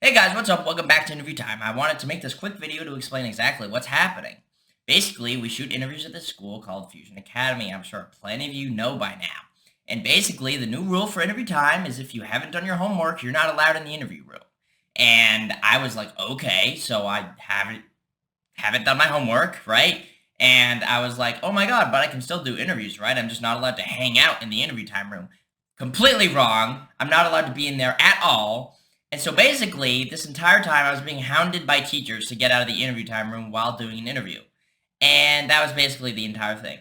Hey guys, what's up? Welcome back to Interview Time. I wanted to make this quick video to explain exactly what's happening. Basically, we shoot interviews at this school called Fusion Academy. I'm sure plenty of you know by now. And basically, the new rule for Interview Time is if you haven't done your homework, you're not allowed in the interview room. And I was like, okay, so I haven't done my homework, right? And I was like, oh my god, but I can still do interviews, right? I'm just not allowed to hang out in the interview time room. Completely wrong. I'm not allowed to be in there at all. And so basically, this entire time I was being hounded by teachers to get out of the interview time room while doing an interview. And that was basically the entire thing.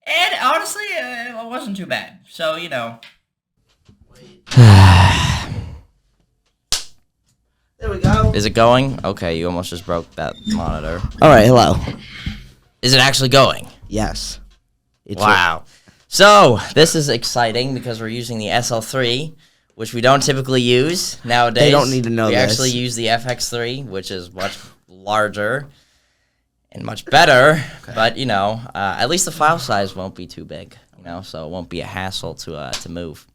And honestly, it wasn't too bad. So, you know. There we go. Is it going? Okay, you almost just broke that monitor. All right, hello. Is it actually going? Yes. Wow. So, this is exciting because we're using the SL3, which we don't typically use nowadays. They don't need to know we this. actually use the FX3, which is much larger and much better. Okay. But, you know, at least the file size won't be too big, you know, so it won't be a hassle to move.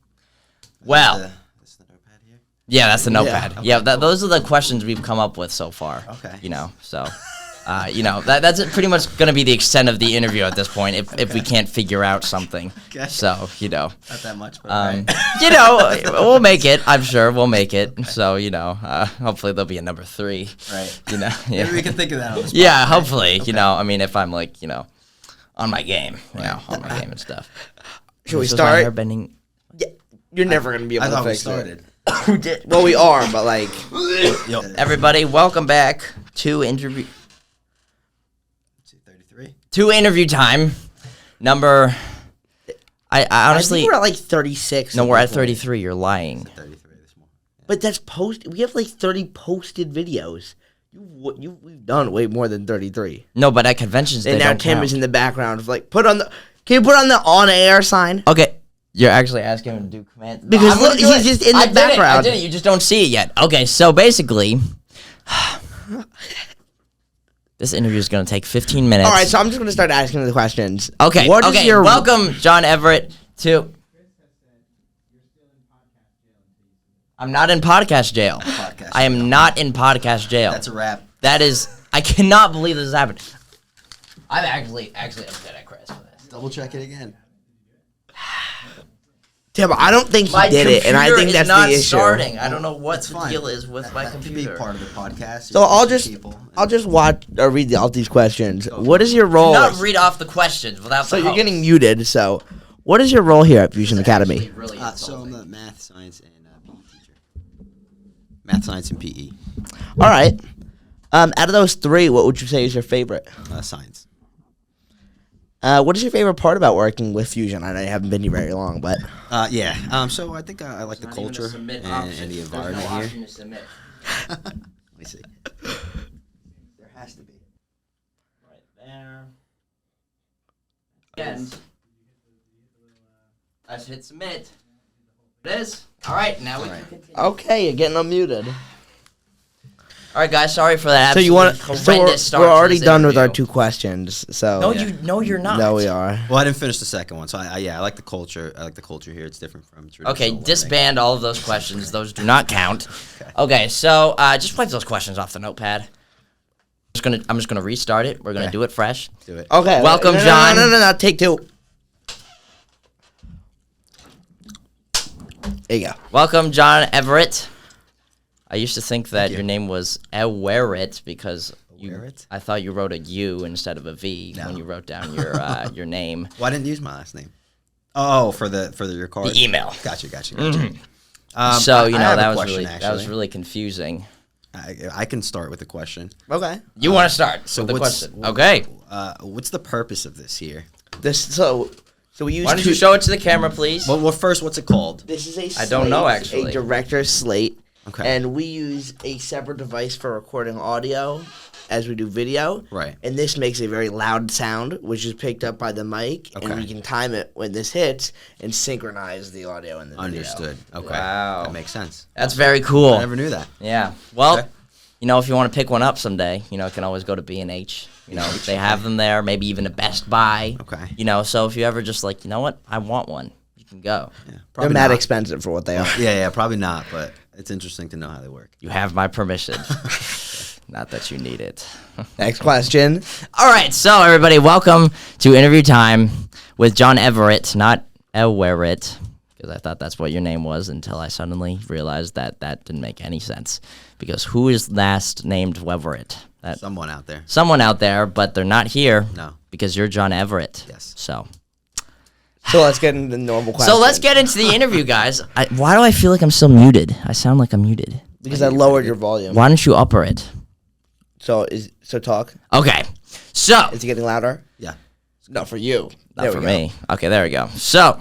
Well. That's the notepad here? Yeah, that's the notepad. Okay, Yeah, cool. those are the questions we've come up with so far. Okay. You know, so... you know, that's pretty much going to be the extent of the interview at this point if we can't figure out something. Okay. So, you know. Not that much, but right. You know, we'll make it. I'm sure we'll make it. Okay. So, you know, hopefully there'll be a number 3. Right. You know. Yeah. Maybe we can think of that on the spot. Yeah, hopefully. Okay. You know, I mean, if I'm like, you know, on my game, you know, on my game and stuff. Should we So start? Airbending. Yeah, you're never going to be able I to thought we fix started. it. We did. Well, we are, but like... Everybody, welcome back to interview. 33. To interview time. Number... I honestly... I think we're at like 36. No, we're at 33. You're lying. 33 this morning. But that's We have like 30 posted videos. We've done way more than 33. No, but at conventions, they And now don't Tim count. is in the background of like, can you put on the on-air sign? Okay. You're actually asking him to do commands. Because I'm gonna look, do he's it. just in the I background. did it. You just don't see it yet. Okay, so basically... This interview is going to take 15 minutes. All right, so I'm just going to start asking the questions. Okay, What is your... Welcome, John Everett, to... I'm not in podcast jail. I am not in podcast jail. That's a wrap. That is... I cannot believe this has happened. I'm actually upset at Chris for this. Double check it again. Tim, I don't think he did it, and I think that's the issue. Starting. I don't know what That's the fine. deal is with my That could computer. be part of the podcast. So I'll just watch or read all these questions. What is your role? Not read off the questions without So the you're host. getting muted. So, what is your role here at Fusion Academy? Really So I'm insulting. the math, science, and PE teacher. Math, science, and PE. All right. Out of those 3, what would you say is your favorite? Science. What is your favorite part about working with Fusion? I know you haven't been here very long, but Yeah. So I think I like the Not even a culture submit and option. the There's environment no here. option to submit. Let me see. There has to be. Right there. And I just hit submit. It is. All right, now we can continue. okay, you're getting unmuted. All right, guys. Sorry for that. So you want? So horrendous start we're to already this done with our interview. 2 questions. So No, you're not. no, we are. Well, I didn't finish the second one, so I like the culture. I like the culture here. It's different from traditional Okay, learning. disband all of those questions. Those do not count. Okay, so just wipe those questions off the notepad. I'm just gonna restart it. We're gonna Okay. do it fresh. Do it. Okay. Welcome, no, John. No. Take 2. There you go. Welcome, John Everett. I used to think that you. your name was Everett because Everett? I thought you wrote a U instead of a V No. when you wrote down your name. Well, I didn't use my last name. Oh, for your card. The email. Gotcha. So you I know have a that was question, really actually. confusing. I can start with a question. Okay. You want to start So with the what's question? Okay. What's the purpose of this here? So we use. Why don't you show it to the camera, please? Well, first, what's it called? This is a. I don't know, slate, actually. A director's slate. Okay. And we use a separate device for recording audio as we do video. Right. And this makes a very loud sound, which is picked up by the mic. Okay. And we can time it when this hits and synchronize the audio and the video. Understood. Okay. Wow. That makes sense. That's very cool. I never knew that. Yeah. Well, Okay. you know, if you want to pick one up someday, you know, you can always go to B&H. You know, they have them there. Maybe even a Best Buy. Okay. You know, so if you ever just like, you know what, I want one, you can go. Yeah. They're Probably mad not. expensive for what they are. Yeah, probably not, but It's interesting to know how they work. You have my permission. Not that you need it. Next question. All right, so everybody, welcome to Interview Time with John Everett, not Everett, because I thought that's what your name was until I suddenly realized that didn't make any sense. Because who is last named Everett? Someone out there. Someone out there, but they're not here. No. Because you're John Everett. Yes. So let's get into the normal question. So let's get into the interview, guys. Why do I feel like I'm still muted? I sound like I'm muted. Because I lowered your volume. Why don't you upper it? So talk. Okay. So Is it getting louder? Yeah. No, for you. not There for we go. me. Okay, there we go. So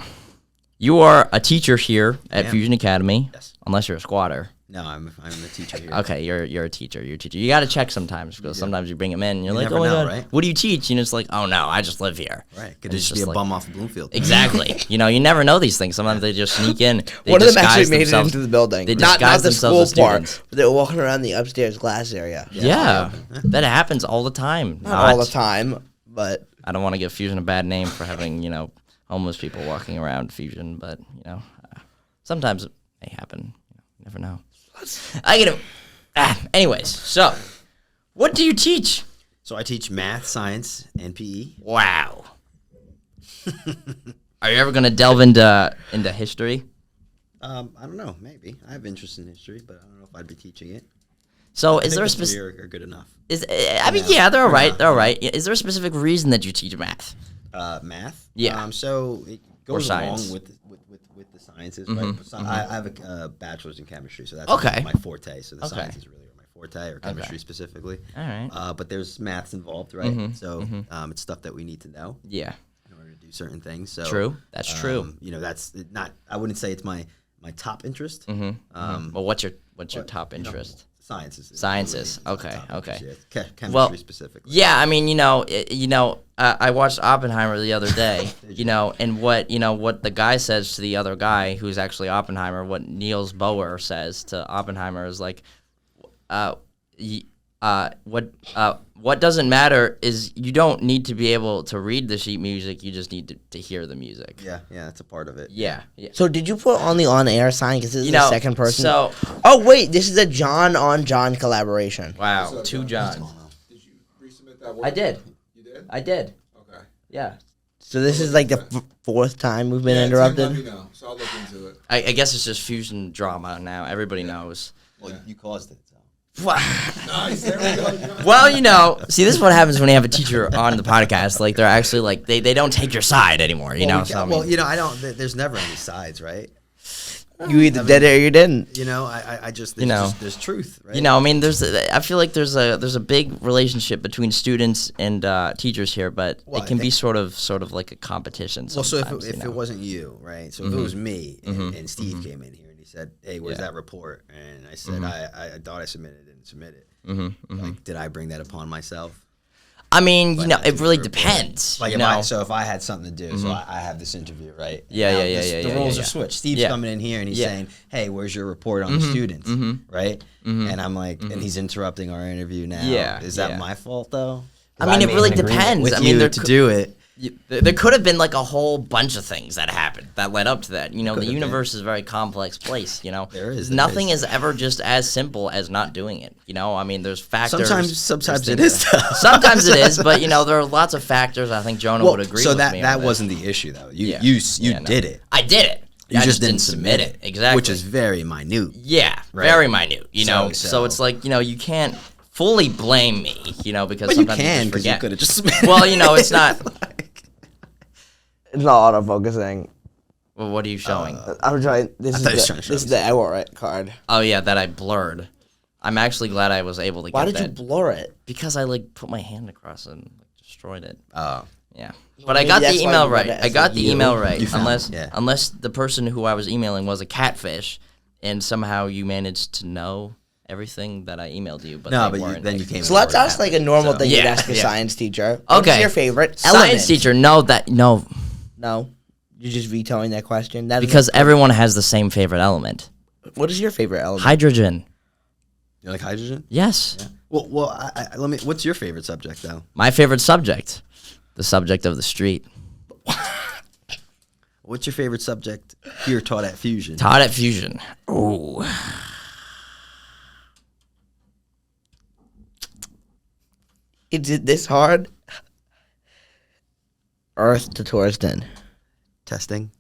you are a teacher here at am. Fusion Academy. Yes. Unless you're a squatter. No, I'm the teacher here. Okay, you're a teacher. You're a teacher. You got to check sometimes because sometimes you bring them in and you're You like, never oh my know, god, right? what do you teach? And it's like, oh no, I just live here. Right. Could It's just be just a like- bum off of Bloomfield. Exactly. You know, you never know these things. Sometimes they just sneak in. They One of them actually disguise made it themselves- into the building. They not disguise the themselves school as part, students. but they were walking around the upstairs glass area. Yeah, that happens all the time. Not all the time, but I don't want to give Fusion a bad name for having, homeless people walking around Fusion, but, sometimes it may happen. You never know. I get it. Anyways, so what do you teach? So I teach math, science, and PE. Wow. Are you ever going to delve into history? I don't know. Maybe I have interest in history, but I don't know if I'd be teaching it. So I is there a think the specific? three are good enough. They're all right. They're all right. Is there a specific reason that you teach math? Math. Yeah. So it goes science. along with the sciences, right? So I have a bachelor's in chemistry, so that's Okay. my forte. So the Okay. science is really my forte, or chemistry specifically. All right. But there's maths involved, right? So it's stuff that we need to know Yeah. in order to do certain things. So True. That's true. That's not. I wouldn't say it's my top interest. Well, what's your top interest? Sciences. Sciences. my Okay, top okay. interest, yeah. Chemistry Well, specifically. Yeah, I mean, I watched Oppenheimer the other day, and what the guy says to the other guy who's actually Oppenheimer, what Niels Bohr says to Oppenheimer is like, what doesn't matter is you don't need to be able to read the sheet music, you just need to hear the music. Yeah, that's a part of it. Yeah. so did you put on the on-air sign? Because this is the second person. So, Oh, wait, this is a John on John collaboration. wow, So, two John, Johns. Did you resubmit that work? I did. You did? I did. Okay. Yeah. So this is like the fourth time we've been Yeah, interrupted. Let me know, so I'll look into it. I guess it's just Fusion drama now. Everybody knows. Well, you caused it. So. Nice. There we go. John. Well, see, this is what happens when you have a teacher on the podcast. Like, they're actually like they don't take your side anymore. I don't. There's never any sides, right? You either did it or you didn't. I just there's truth, right? I feel like there's a big relationship between students and teachers here, but Well, it can I be sort of like a competition. Well, so Sometimes, if it wasn't you, right? So if it was me and Steve came in here and he said, "Hey, where's Yeah. that report?" And I said, "I thought I submitted it, didn't submit it." Like, did I bring that upon myself? I mean, not it to really the report. depends. Like, you if know, I had something to do, so I have this interview, right? Yeah, Now yeah, yeah, The yeah, roles yeah. are switched. Steve's Yeah. coming in here and he's Yeah. saying, "Hey, where's your report on the students?" Right? And I'm like, and he's interrupting our interview now. Yeah, Is that yeah. my fault though? I mean, it made really an agreement depends. with I mean, you there to cou- do it. There could have been like a whole bunch of things that happened that led up to that. Could The have universe is a very complex place. There is. Nothing is ever just as simple as not doing it. I mean, there's factors. Sometimes there's it things is. that- Though. Sometimes it is, but there are lots of factors. I think Jonah would agree so with me. that on wasn't the issue though. You Yeah. you Yeah, no. did it. I did it. You I just didn't submit it. Exactly. Which is very minute. yeah, Right. very minute. So So- it's like you can't fully blame me. Because But you sometimes can just because you forget. could have just submitted. Well, it's not. It's not autofocusing. Well, what are you showing? I'm trying. This thought he was trying is to show this is the Everett card. Oh yeah, that I blurred. I'm actually glad I was able to Why get did you that blur it? because I put my hand across it and destroyed it. Oh. Yeah, but I maybe got that's the why email you got right. it I as got a the you. email right. You found Unless it, yeah. unless the person who I was emailing was a catfish, and somehow you managed to know everything that I emailed you. But No, they but weren't. then you came. So let's ask like a normal thing you'd Yeah, ask a yeah. science teacher. What's Okay. your favorite Science element? teacher. No, No, you're just vetoing that question. That is- because everyone has the same favorite element. what is your favorite element? Hydrogen. You like hydrogen? Yes. Well, let me. What's your favorite subject though? My favorite subject. The subject of the street. What's your favorite subject here taught at Fusion? Taught at Fusion. Ooh. Is it this hard? Earth to Torsten. Testing.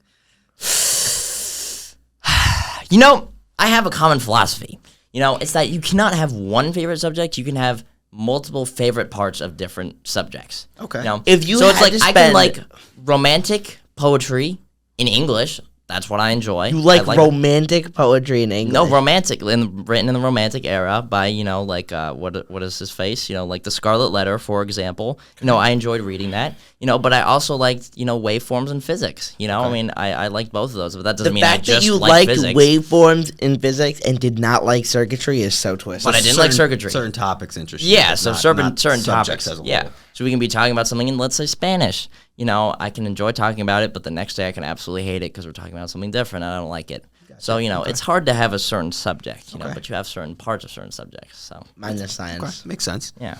You know, I have a common philosophy. You know, it's that you cannot have one favorite subject. You can have multiple favorite parts of different subjects. Okay. You know? If you so it's had like to I can spend- like romantic poetry in English. That's what I enjoy. You like, I romantic poetry in English? No, romantic, written in the romantic era by, you know, like, what is his face? You know, like the Scarlet Letter, for example. You know, I enjoyed reading that. You know, but I also liked, you know, waveforms and physics. You know, I mean, I liked both of those, but that doesn't The mean I fact that just you like liked physics. waveforms in physics and did not like circuitry is so twisted. But I didn't like circuitry. Certain topics interest you. Yeah, but so not certain subjects topics. as a Yeah, whole. so we can be talking about something in, let's say, Spanish. You know, I can enjoy talking about it, but the next day I can absolutely hate it because we're talking about something different and I don't like it. So, you know, it's hard to have a certain subject, you know, but you have certain parts of certain subjects. So, Mine is science. Okay, makes sense. yeah.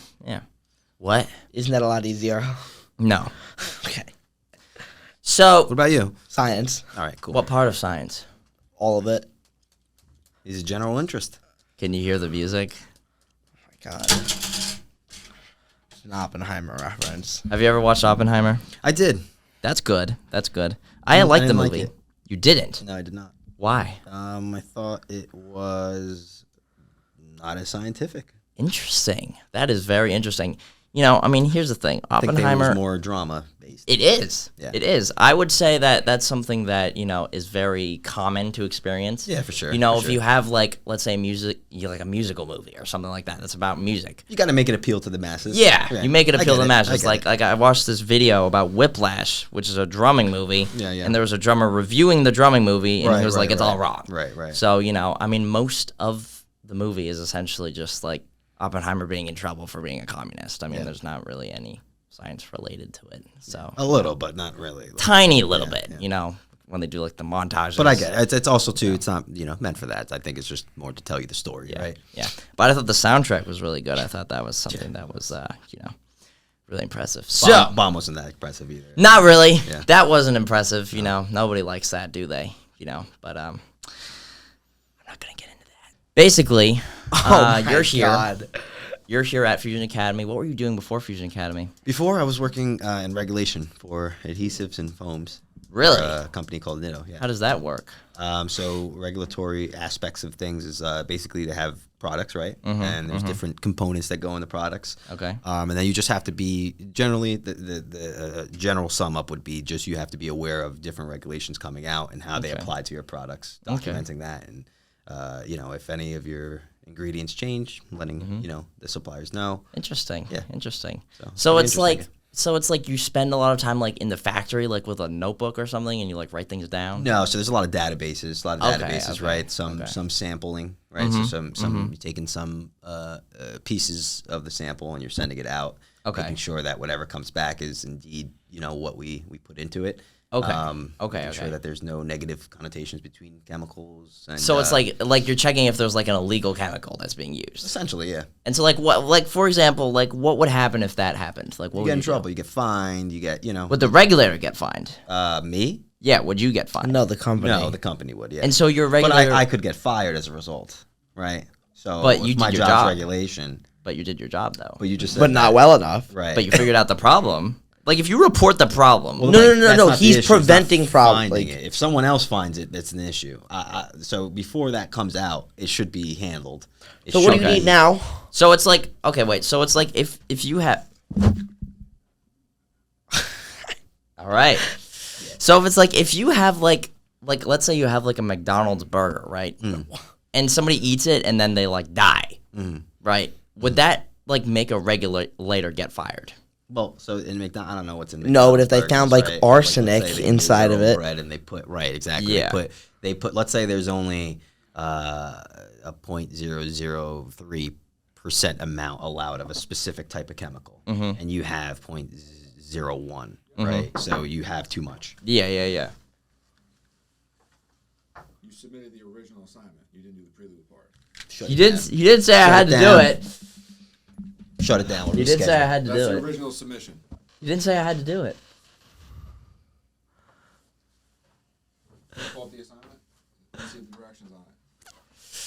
What? Isn't that a lot easier? No. Okay. So, What about you? Science. All right, cool. what part of science? All of it. He's a general interest. Can you hear the music? Oh my God. It's an Oppenheimer reference. Have you ever watched Oppenheimer? I did. That's good. That's good. I like the didn't like movie. it. You didn't? No, I did not. Why? I thought it was not as scientific. Interesting. That is very interesting. You know, I mean, here's the thing. I think it Oppenheimer. was more drama based. It is. Yeah. It is. I would say that that's something that, you know, is very common to experience. Yeah, for sure, You know, for if sure. you have, like, let's say like a musical movie or something like that that's about music. You got to make it appeal to the masses. Yeah, you make it I appeal to get the masses. I get Like I watched this video about Whiplash, which is a drumming movie. Yeah, yeah. And there was a drummer reviewing the drumming movie, and he Right, was like, right, it's all right. wrong. Right. So, you know, I mean, most of the movie is essentially just like Oppenheimer being in trouble for being a communist. I mean, there's not really any science related to it. So a little, but not really. tiny little bit, you know, when they do like the montages. But I get it. It's also too. It's not meant for that. I think it's just more to tell you the story, right? Yeah. But I thought the soundtrack was really good. I thought that was something that was, you know, really impressive. So, Bomb wasn't that impressive either. not really. Yeah. That wasn't impressive. You know, nobody likes that, do they? You know, but I'm not going to get into that. Basically, you're here. God. You're here at Fusion Academy. What were you doing before Fusion Academy? Before I was working in regulation for adhesives and foams. Really? For a company called Nitto. Yeah. How does that work? So regulatory aspects of things is basically to have products, right? And there's different components that go in the products. Okay. And then you just have to be generally the general sum up would be just you have to be aware of different regulations coming out and how they apply to your products, documenting that, and if any of your ingredients change, letting the suppliers know. Interesting. Yeah. Interesting. So So pretty it's like you spend a lot of time like in the factory, like with a notebook or something, and you like write things down. No, so there's a lot of databases, Okay. right? Some sampling, right? So some you're taking some pieces of the sample and you're sending it out, making sure that whatever comes back is indeed what we put into it. Okay. Making sure that there's no negative connotations between chemicals. And, So it's like you're checking if there's like an illegal chemical that's being used. essentially, yeah. And so like for example, like what would happen if that happened? Like what You would get in you do? trouble. You get fined. You get Would the regulator get fined? me. Yeah, would you get fined? No, the company. No, the company would. Yeah. And so your but regulator I could get fired as a result, right? So, But you if my did your job's job. regulation. but you did your job though. But you just said But not that. well enough. right. But you figured out the problem. Like if you report the problem, Well, No, like, no, no, that's no, not the he's issue. It's not preventing problem, finding like- it. If someone else finds it, that's an issue. So before that comes out, it should be handled. It So what do should you be- need now? so it's like okay, wait. So it's like if you have all right. So if it's like if you have like let's say you have like a McDonald's burger, right? And somebody eats it and then they like die, right? Would that like make a regulator get fired? Well, so in McDonald's, I don't know what's in. No, but if they McDonald's found, burgers, like, right? arsenic let's say they inside do of their own it. bread and they put right exactly. Yeah. They put. Let's say there's only a 0.003% amount allowed of a specific type of chemical, and you have 0.01, right? So you have too much. Yeah. You submitted the original assignment. You didn't do the prelude part. You did say I had to do down. it. Shut it down. You did say I had to That's do the it. original submission. You didn't say I had to do it. Pull up the assignment and see the directions on it.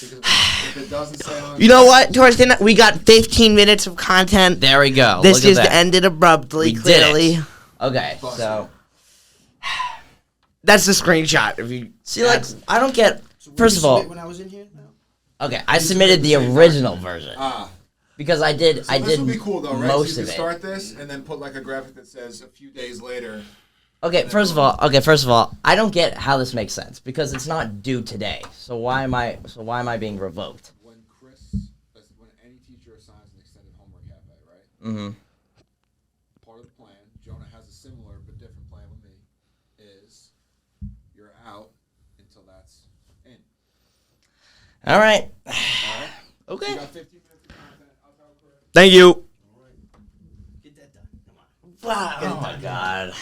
Because if it doesn't say on. You know what, Torsten? We got 15 minutes of content. There we go. This Look at just that. ended abruptly, We did clearly. it. Okay, so That's the screenshot. If you see, like, I don't get. First of all, when I was in here, okay, I submitted the original version because I did. So I this did would be cool though, right? most So you of can it. start this and then put like a graphic that says a few days later. Okay, first of all, I don't get how this makes sense because it's not due today. So why am I being revoked? When any teacher assigns an extended homework half day, right? Mm-hmm. Part of the plan, Jonah has a similar but different plan with me, is you're out until that's in. All right. All right? Okay. You got 15 minutes of content. I'll tell Chris. Thank you. All right. Get that done. Come on. Wow. Oh my God.